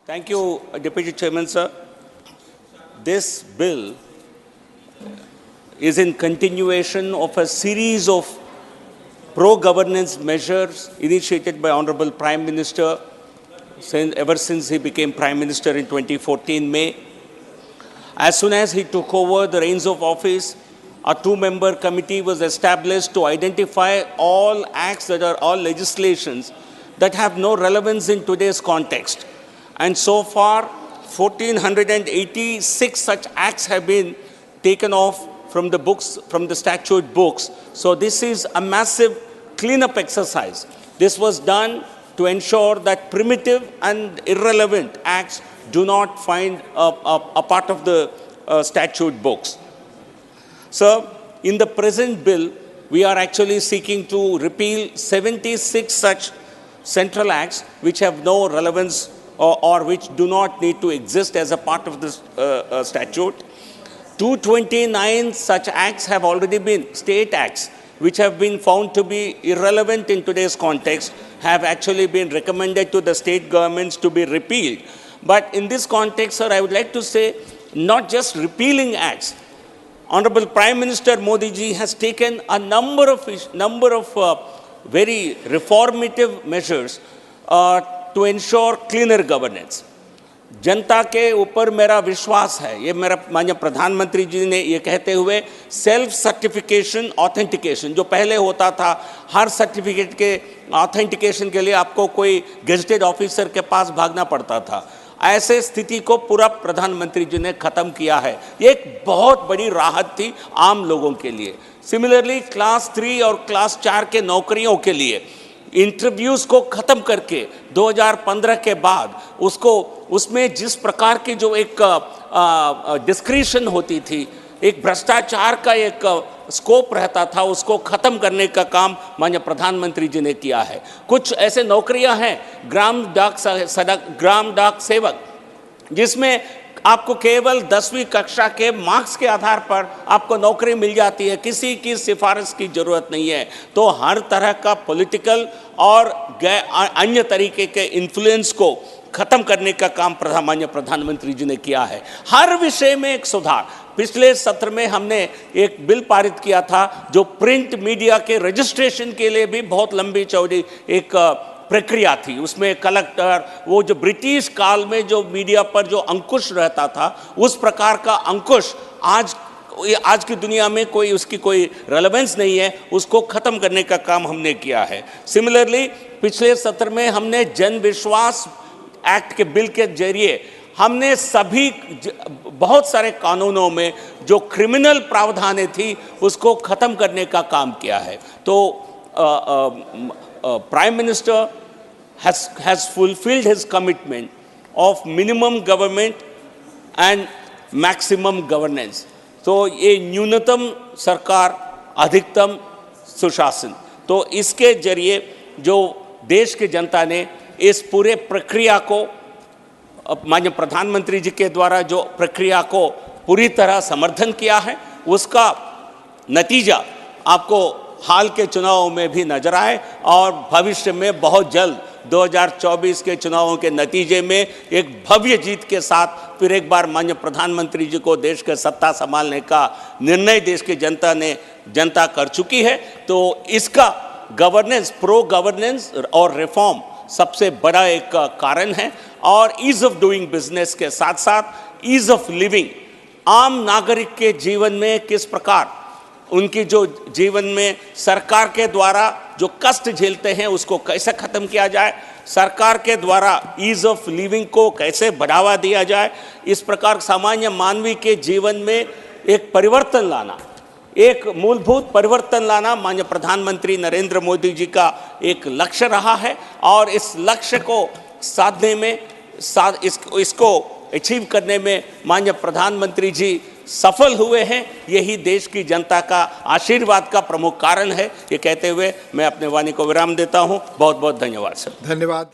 Thank you, Deputy Chairman, sir. This bill is in continuation of a series of pro-governance measures initiated by Honorable Prime Minister ever since he became Prime Minister in 2014 May. As soon as he took over the reins of office, a two-member committee was established to identify all acts all legislations that have no relevance in today's context. And so far, 1,486 such acts have been taken off from the books, from the statute books. So this is a massive cleanup exercise. This was done to ensure that primitive and irrelevant acts do not find a part of the statute books. So, in the present bill, we are actually seeking to repeal 76 such central acts which have no relevance or which do not need to exist as a part of this statute. 229 such acts have already been, state acts, which have been found to be irrelevant in today's context, have actually been recommended to the state governments to be repealed. But in this context, sir, I would like to say, not just repealing acts. Honorable Prime Minister Modi ji has taken a number of very reformative measures to ensure cleaner governance. जनता के ऊपर मेरा विश्वास है, ये मेरा माननीय प्रधानमंत्री जी ने ये कहते हुए सेल्फ सर्टिफिकेशन ऑथेंटिकेशन जो पहले होता था, हर सर्टिफिकेट के ऑथेंटिकेशन के लिए आपको कोई गेजेटेड ऑफिसर के पास भागना पड़ता था, ऐसे स्थिति को पूरा प्रधानमंत्री जी ने खत्म किया है। ये एक बहुत बड़ी राहत थी आम लोगों के लिए। सिमिलरली क्लास 3 और क्लास 4 के नौकरियों के लिए इंटरव्यूज़ को ख़त्म करके 2015 के बाद उसमें जिस प्रकार की जो एक डिस्क्रिशन होती थी, एक भ्रष्टाचार का एक स्कोप रहता था, उसको ख़त्म करने का काम माननीय प्रधानमंत्री जी ने किया है। कुछ ऐसे नौकरियां हैं, ग्राम डाक सेवक, जिसमें आपको केवल 10वीं कक्षा के मार्क्स के आधार पर आपको नौकरी मिल जाती है, किसी की सिफारिश की ज़रूरत नहीं है। तो हर तरह का पॉलिटिकल और अन्य तरीके के इन्फ्लुएंस को ख़त्म करने का काम माननीय प्रधानमंत्री जी ने किया है। हर विषय में एक सुधार। पिछले सत्र में हमने एक बिल पारित किया था जो प्रिंट मीडिया के रजिस्ट्रेशन के लिए भी बहुत लंबी चौड़ी एक प्रक्रिया थी। उसमें कलेक्टर, वो जो ब्रिटिश काल में जो मीडिया पर जो अंकुश रहता था, उस प्रकार का अंकुश आज की दुनिया में उसकी कोई रेलेवेंस नहीं है, उसको ख़त्म करने का काम हमने किया है। सिमिलरली पिछले सत्र में हमने जन विश्वास एक्ट के बिल के जरिए हमने बहुत सारे कानूनों में जो क्रिमिनल प्रावधानें थी उसको ख़त्म करने का काम किया है। तो Prime Minister has fulfilled his commitment of minimum government and maximum governance. तो ये न्यूनतम सरकार, अधिकतम सुशासन, तो इसके जरिए जो देश की जनता ने इस पूरे प्रक्रिया को, माननीय प्रधानमंत्री जी के द्वारा जो प्रक्रिया को पूरी तरह समर्थन किया है, उसका नतीजा आपको हाल के चुनावों में भी नजर आए और भविष्य में बहुत जल्द 2024 के चुनावों के नतीजे में एक भव्य जीत के साथ फिर एक बार माननीय प्रधानमंत्री जी को देश के सत्ता संभालने का निर्णय देश की जनता कर चुकी है। तो इसका गवर्नेंस, प्रो गवर्नेंस और रिफॉर्म सबसे बड़ा एक कारण है। और ईज ऑफ डूइंग बिजनेस के साथ साथ ईज ऑफ लिविंग, आम नागरिक के जीवन में किस प्रकार उनकी जो जीवन में सरकार के द्वारा जो कष्ट झेलते हैं उसको कैसे ख़त्म किया जाए, सरकार के द्वारा ईज़ ऑफ लिविंग को कैसे बढ़ावा दिया जाए, इस प्रकार सामान्य मानवी के जीवन में एक परिवर्तन लाना, एक मूलभूत परिवर्तन लाना माननीय प्रधानमंत्री नरेंद्र मोदी जी का एक लक्ष्य रहा है। और इस लक्ष्य को साधने में इसको अचीव करने में माननीय प्रधानमंत्री जी सफल हुए हैं। यही देश की जनता का आशीर्वाद का प्रमुख कारण है। ये कहते हुए मैं अपने वाणी को विराम देता हूं। बहुत बहुत धन्यवाद सर। धन्यवाद।